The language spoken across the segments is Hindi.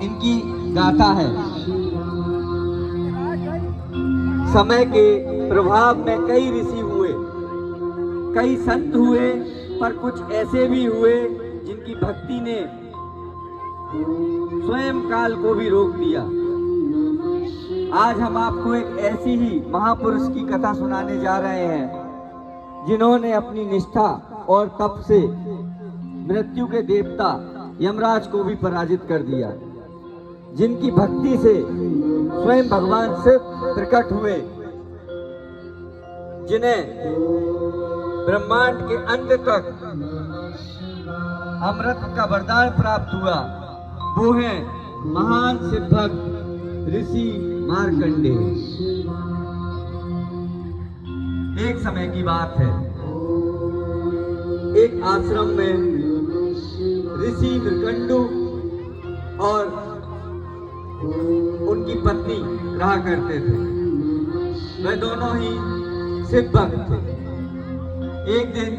इनकी गाथा है। समय के प्रभाव में कई ऋषि हुए, कई संत हुए, पर कुछ ऐसे भी हुए जिनकी भक्ति ने स्वयं काल को भी रोक दिया। आज हम आपको एक ऐसी ही महापुरुष की कथा सुनाने जा रहे हैं जिन्होंने अपनी निष्ठा और तप से मृत्यु के देवता यमराज को भी पराजित कर दिया, जिनकी भक्ति से स्वयं भगवान शिव प्रकट हुए, जिन्हें ब्रह्मांड के अंत तक अमृत का वरदान प्राप्त हुआ, वो हैं महान शिव भक्त ऋषि मार्कंडेय। एक समय की बात है, एक आश्रम में ऋषि मृकंडु और उनकी पत्नी रहा करते थे। वे दोनों ही शिव भक्त थे। एक दिन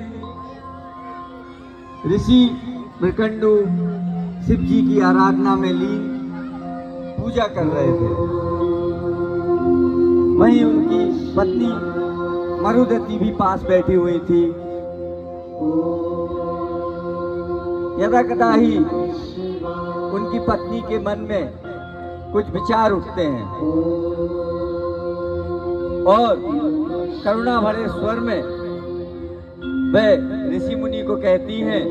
ऋषि मृकंडु शिव जी की आराधना में लीन पूजा कर रहे थे। वहीं उनकी पत्नी मरुदती भी पास बैठी हुई थी। यदा कदा ही उनकी पत्नी के मन में कुछ विचार उठते हैं और करुणा भरे स्वर में वे ऋषि मुनि को कहती हैं,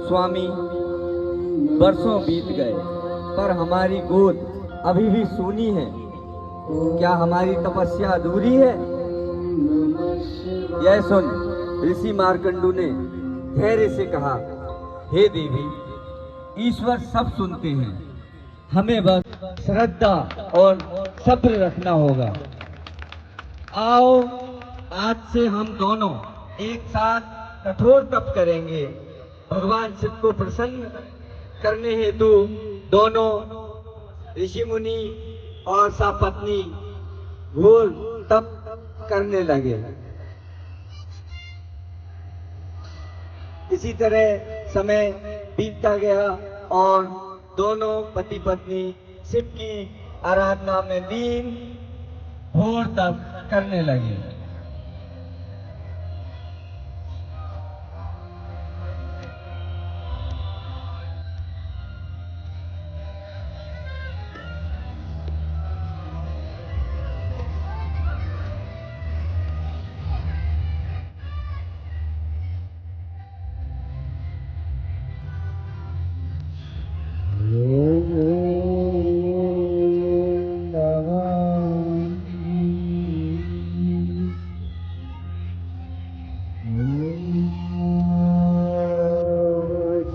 स्वामी, वर्षों बीत गए पर हमारी गोद अभी भी सूनी है, क्या हमारी तपस्या अधूरी है? यह सुन ऋषि मार्कंडु ने धैर्य से कहा, हे देवी, ईश्वर सब सुनते हैं, हमें बस श्रद्धा और सब्र रखना होगा। आओ आज से हम दोनों एक साथ कठोर तप करेंगे। भगवान शिव को प्रसन्न करने हेतु दोनों ऋषि मुनि और सपत्नी घोर तप करने लगे। इसी तरह समय बीतता गया और दोनों पति पत्नी शिव की आराधना में लीन घोर तप करने लगे।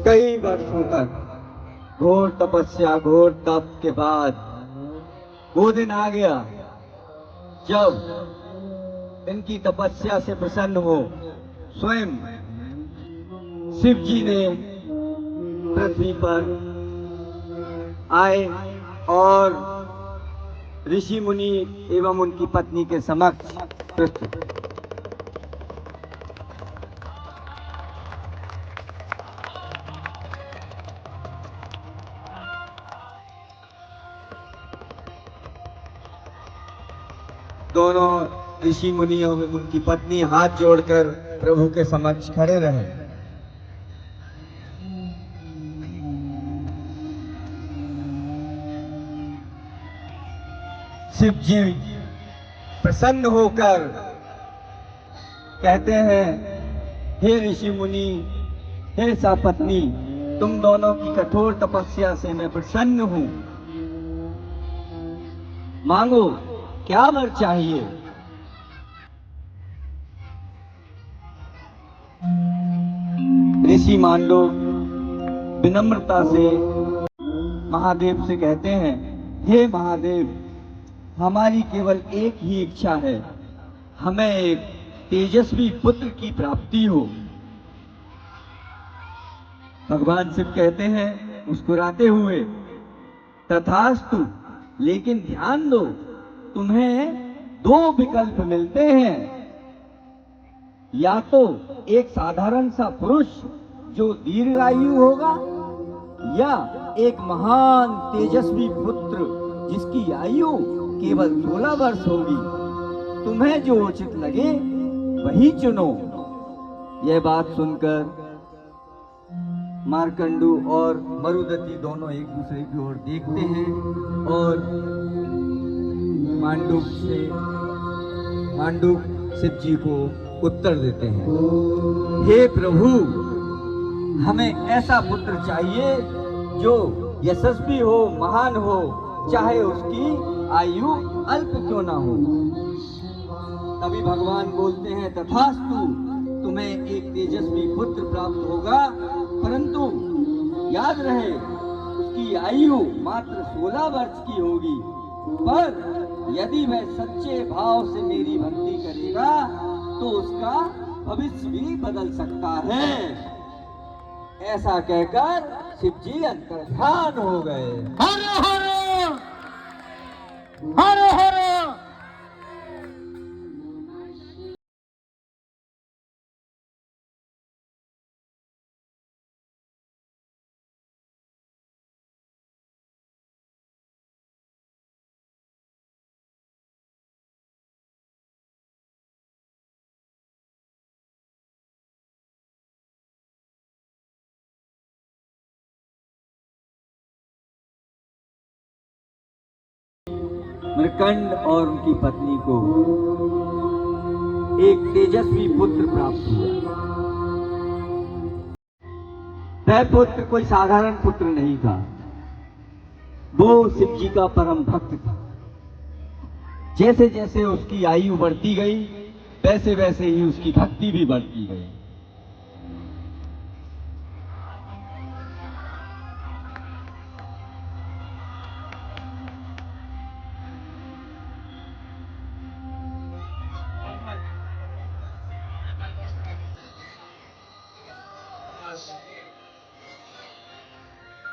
कई वर्षों तक घोर तपस्या, घोर तप के बाद वो दिन आ गया जब इनकी तपस्या से प्रसन्न हो स्वयं शिव जी ने पृथ्वी पर आए और ऋषि मुनि एवं उनकी पत्नी के समक्ष प्रस्तुत। दोनों ऋषि मुनि और उनकी पत्नी हाथ जोड़कर प्रभु के समक्ष खड़े रहे। शिव जी प्रसन्न होकर कहते हैं, हे ऋषि मुनि, हे सपत्नी, तुम दोनों की कठोर तपस्या से मैं प्रसन्न हूं। मांगो, क्या वर चाहिए? ऋषि मांडो विनम्रता से महादेव से कहते हैं, हे महादेव, हमारी केवल एक ही इच्छा है, हमें एक तेजस्वी पुत्र की प्राप्ति हो। भगवान शिव कहते हैं मुस्कुराते हुए, तथास्तु, लेकिन ध्यान दो, तुम्हें दो विकल्प मिलते हैं। या तो एक साधारण सा पुरुष जो दीर्घायु होगा, या एक महान तेजस्वी पुत्र जिसकी आयु केवल 16 वर्ष होगी। तुम्हें जो उचित लगे वही चुनो। यह बात सुनकर मार्कंडू और मरुदती दोनों एक दूसरे की ओर देखते हैं और मांडूक शिव जी को उत्तर देते हैं, हे प्रभु, हमें ऐसा पुत्र चाहिए जो यशस्वी हो, महान हो, चाहे उसकी आयु अल्प क्यों ना हो। तभी भगवान बोलते हैं, तथास्तु, तुम्हें एक तेजस्वी पुत्र प्राप्त होगा, परंतु याद रहे उसकी आयु मात्र 16 वर्ष की होगी। पर यदि वह सच्चे भाव से मेरी भक्ति करेगा तो उसका भविष्य भी बदल सकता है। ऐसा कहकर शिव जी अंतर्ध्यान हो गए। हर हर हर हर। मृकंड और उनकी पत्नी को एक तेजस्वी पुत्र प्राप्त हुआ। वह पुत्र कोई साधारण पुत्र नहीं था, वो शिव जी का परम भक्त था। जैसे जैसे उसकी आयु बढ़ती गई वैसे वैसे ही उसकी भक्ति भी बढ़ती गई।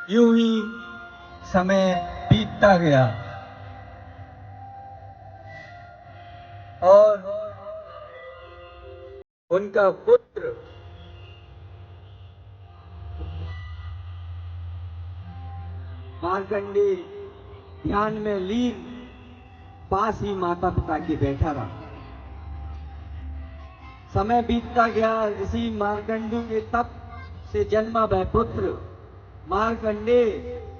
यूं ही समय बीतता गया और उनका पुत्र मार्कंडेय ध्यान में लीन पास ही माता पिता के बैठा रहा। समय बीतता गया। ऋषि मार्कंडू के तप से जन्मा वह पुत्र मार्कंडेय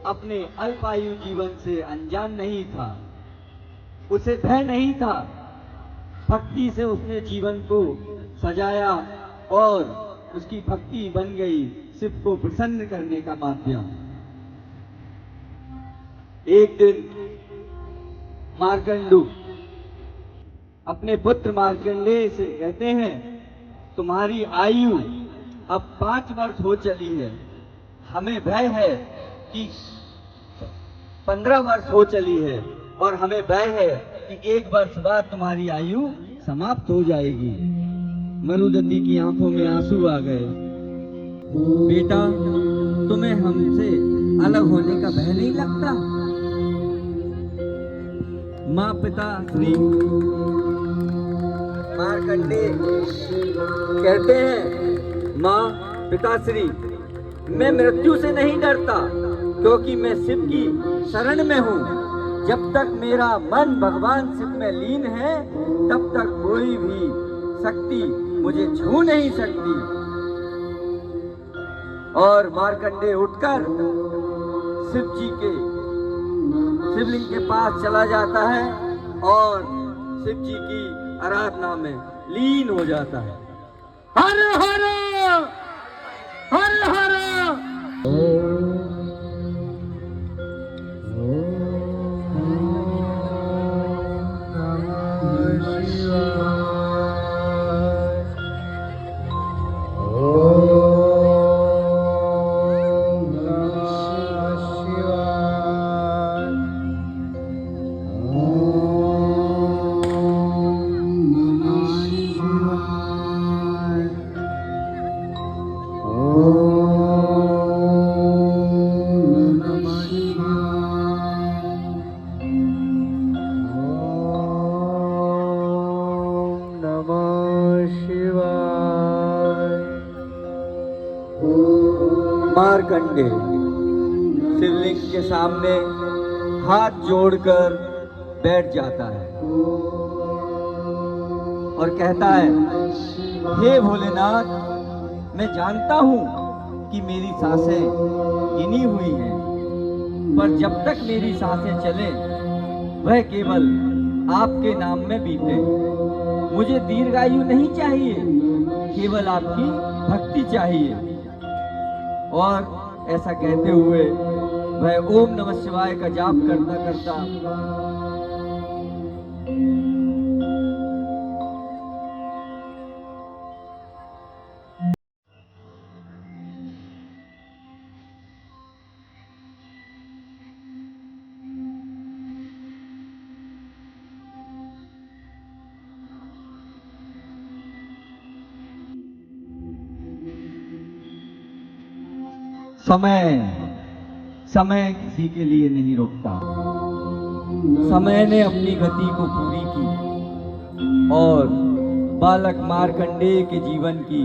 अपने अल्पायु जीवन से अनजान नहीं था। उसे भय नहीं था। भक्ति से उसने जीवन को सजाया और उसकी भक्ति बन गई शिव को प्रसन्न करने का माध्यम। एक दिन मार्कंडू अपने पुत्र मार्कंडेय से कहते हैं, तुम्हारी आयु अब 5 वर्ष हो चली है। हमें भय है कि 15 वर्ष हो चली है और हमें भय है कि 1 वर्ष बाद तुम्हारी आयु समाप्त हो जाएगी। मरुदती की आंखों में आंसू आ गए। बेटा, तुम्हें हमसे अलग होने का भय नहीं लगता? माँ पिता श्री मार्कंडेय कहते हैं, माँ पिताश्री, मैं मृत्यु से नहीं डरता, क्योंकि मैं शिव की शरण में हूँ। जब तक मेरा मन भगवान शिव में लीन है तब तक कोई भी शक्ति मुझे छू नहीं सकती। और मार्कंडेय उठकर शिव जी के शिवलिंग के पास चला जाता है और शिव जी की आराधना में लीन हो जाता है। हर हर हर हर। मार्कंडेय शिवलिंग के सामने हाथ जोड़कर बैठ जाता है और कहता है, हे भोलेनाथ, मैं जानता हूं कि मेरी सांसें गिनी हुई हैं, पर जब तक मेरी सांसें चले वह केवल आपके नाम में बीते। मुझे दीर्घायु नहीं चाहिए, केवल आपकी भक्ति चाहिए। और ऐसा कहते हुए वह ओम नमः शिवाय का जाप करता करता समय किसी के लिए नहीं रुकता। समय ने अपनी गति को पूरी की और बालक मार्कंडेय के जीवन की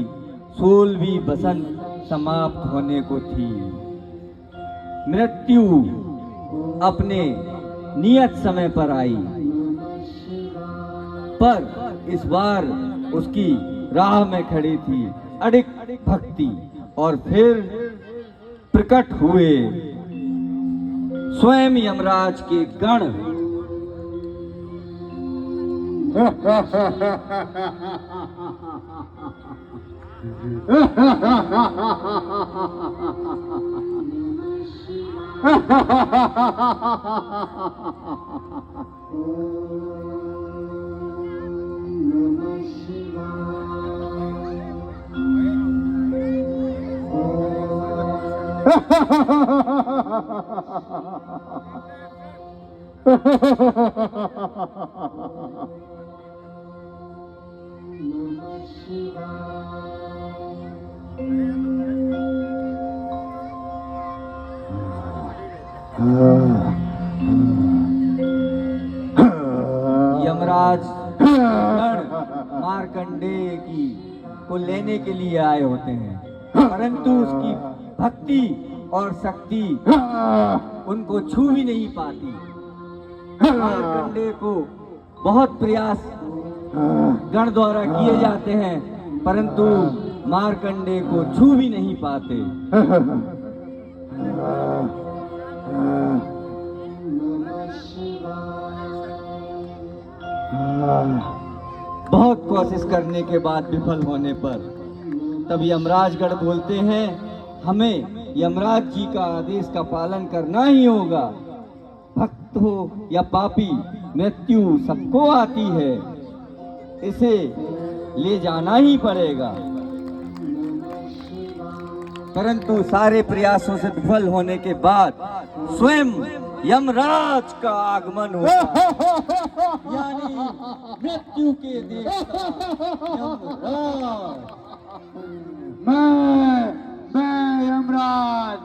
16वीं बसंत समाप्त होने को थी। मृत्यु अपने नियत समय पर आई, पर इस बार उसकी राह में खड़ी थी अडिग भक्ति। और फिर प्रकट हुए स्वयं यमराज के गण। यमराज मार्कंडेय की को लेने के लिए आए होते हैं, परंतु उसकी भक्ति और शक्ति उनको छू भी नहीं पाती। मार्कंडेय को बहुत प्रयास गण द्वारा किए जाते हैं, परंतु मार्कंडेय को छू भी नहीं पाते। बहुत कोशिश करने के बाद विफल होने पर तब यमराजगढ़ बोलते हैं, हमें यमराज जी का आदेश का पालन करना ही होगा। भक्त हो या पापी, मृत्यु सबको आती है, इसे ले जाना ही पड़ेगा। परंतु सारे प्रयासों से विफल होने के बाद स्वयं यमराज का आगमन हुआ, यानी मृत्यु के देवता यमराज। मैं यमराज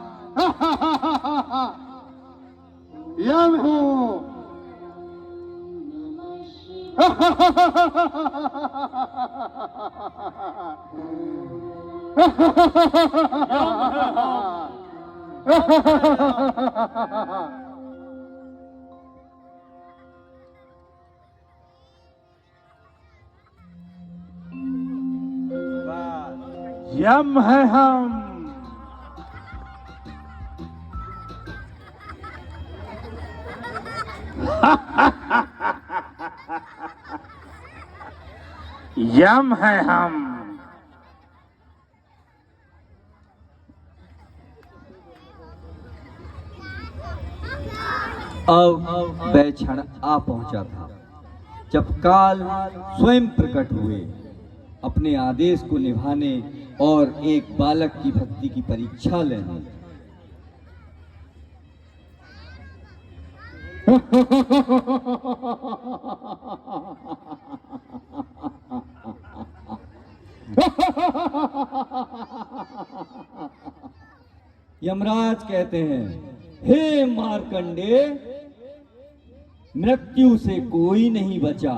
यम हूँ। यम है हम। यम है हम। अब वह क्षण आ पहुंचा था जब काल स्वयं प्रकट हुए अपने आदेश को निभाने और एक बालक की भक्ति की परीक्षा लेने। यमराज कहते हैं, हे मार्कंडेय, मृत्यु से कोई नहीं बचा।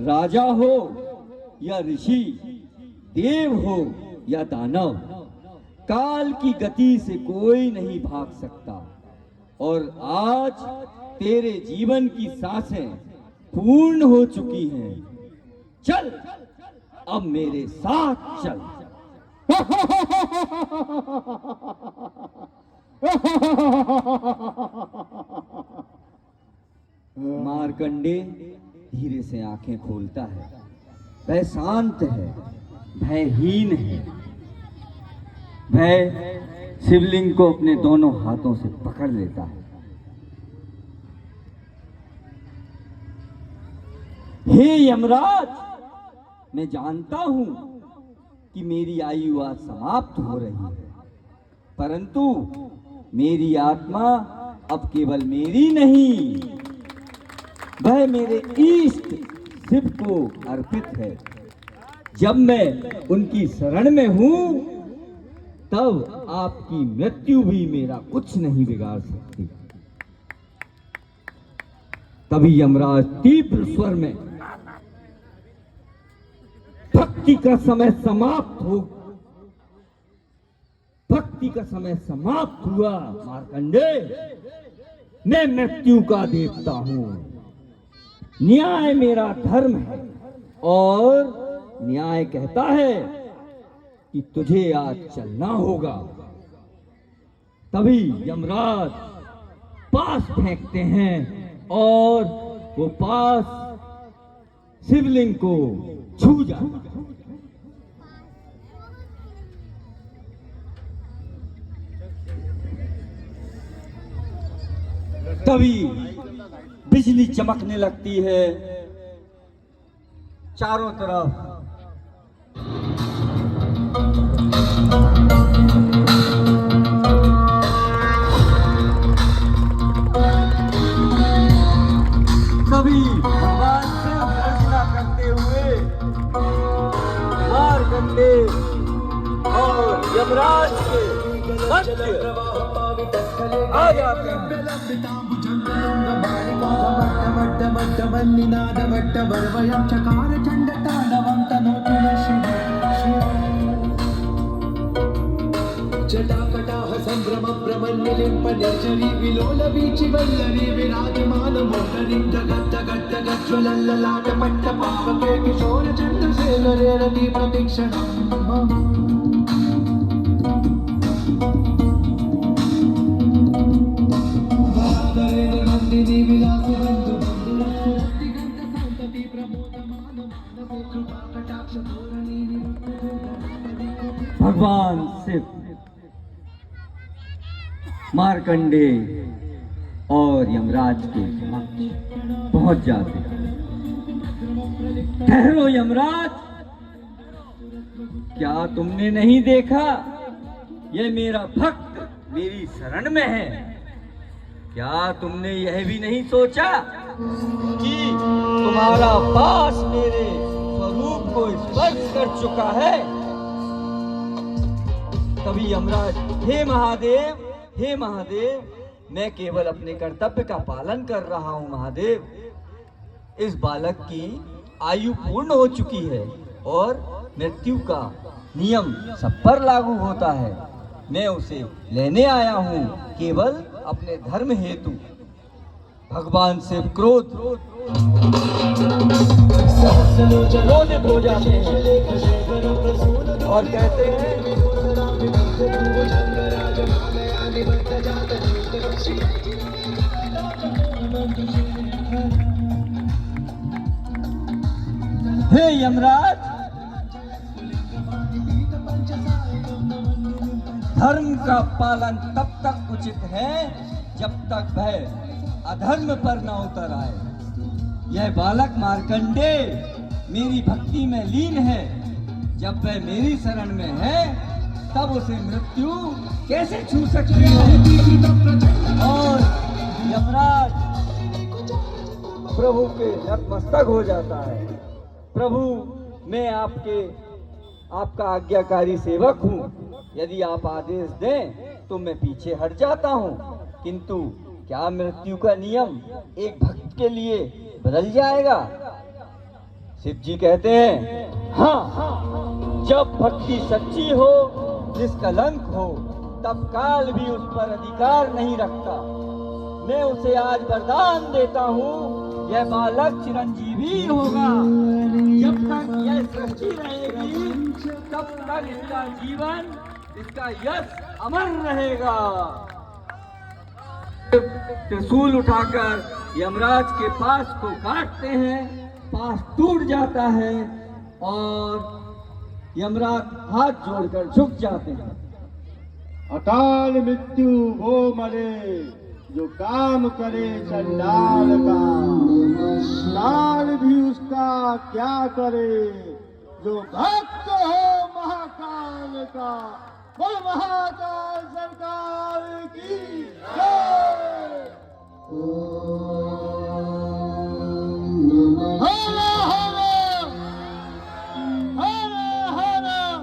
राजा हो या ऋषि, देव हो या दानव, काल की गति से कोई नहीं भाग सकता। और आज तेरे जीवन की सांसें पूर्ण हो चुकी हैं। चल, अब मेरे साथ चल। मार्कंडे धीरे से आंखें खोलता है। वह शांत है, भयहीन है। वह शिवलिंग को अपने दोनों हाथों से पकड़ लेता है। हे यमराज, मैं जानता हूं कि मेरी आयु आज समाप्त हो रही है, परंतु मेरी आत्मा अब केवल मेरी नहीं, वह मेरे इष्ट शिव को अर्पित है। जब मैं उनकी शरण में हूं, तब आपकी मृत्यु भी मेरा कुछ नहीं बिगाड़ सकती। तभी यमराज तीव्र स्वर में, भक्ति का समय समाप्त हो, भक्ति का समय समाप्त हुआ। मार्कंडे, मैं मृत्यु का देवता हूं। न्याय मेरा धर्म है और न्याय कहता है कि तुझे आज चलना होगा। तभी यमराज पास फेंकते हैं और वो पास शिवलिंग को छू जाता है। तभी बिजली चमकने लगती है चारों तरफ। तभी भगवान शिव गर्जना करते हुए मार्कंडे और यमराज के मध्य आ जाते हैं। जटाकटाह संभ्रम भ्रमण्यलिम्प निर्जरी विलोल वीचि वल्लरी विराजमान मोहरी जगत् जगत् जगत् ज्वलल्ललाट पट्ट पावके किशोर चन्द्रसेन रेरति प्रतीक्षणम् नंदिनी विलासी बंधु संतति प्रमोदमान मानव कृपा कटाक्ष धोरणी भगवान शिव मार्कंडे और यमराज के समक्ष पहुंच जाते हैं। ठहरो यमराज, क्या तुमने नहीं देखा यह मेरा भक्त मेरी शरण में है? क्या तुमने यह भी नहीं सोचा कि तुम्हारा पास मेरे स्वरूप को स्पर्श कर चुका है? तभी यमराज, हे महादेव, हे महादेव, मैं केवल अपने कर्तव्य का पालन कर रहा हूं महादेव। इस बालक की आयु पूर्ण हो चुकी है और मृत्यु का नियम सब पर लागू होता है। मैं उसे लेने आया हूं केवल अपने धर्म हेतु। भगवान शिव क्रोधित हो जाते हैं और कहते हैं, हे यमराज, धर्म का पालन तब तक उचित है जब तक वह अधर्म पर न उतर आए। यह बालक मार्कंडे मेरी भक्ति में लीन है। जब वह मेरी शरण में है तब उसे मृत्यु कैसे छू सकती है? और यमराज प्रभु के नतमस्तक हो जाता है। प्रभु, मैं आपका आज्ञाकारी सेवक हूँ। यदि आप आदेश दें तो मैं पीछे हट जाता हूँ, किंतु क्या मृत्यु का नियम एक भक्त के लिए बदल जाएगा? शिव जी कहते हैं, हाँ, जब भक्ति सच्ची हो, निष्कलंक हो, तब काल भी उस पर अधिकार नहीं रखता। मैं उसे आज वरदान देता हूँ, यह बालक चिरंजीवी होगा। जब तक यह सृष्टि रहेगी तब तक इसका जीवन, इसका यश अमर रहेगा। त्रिशूल उठाकर यमराज के पास को काटते हैं, पास टूट जाता है और यमराज हाथ जोड़कर झुक जाते हैं। अकाल मृत्यु वो मरे जो काम करे चंडाल का, काल भी उसका क्या करे जो भक्त हो महाकाल का। बोल महाकाल सरकार की जय। हर हर हर हर हर हर।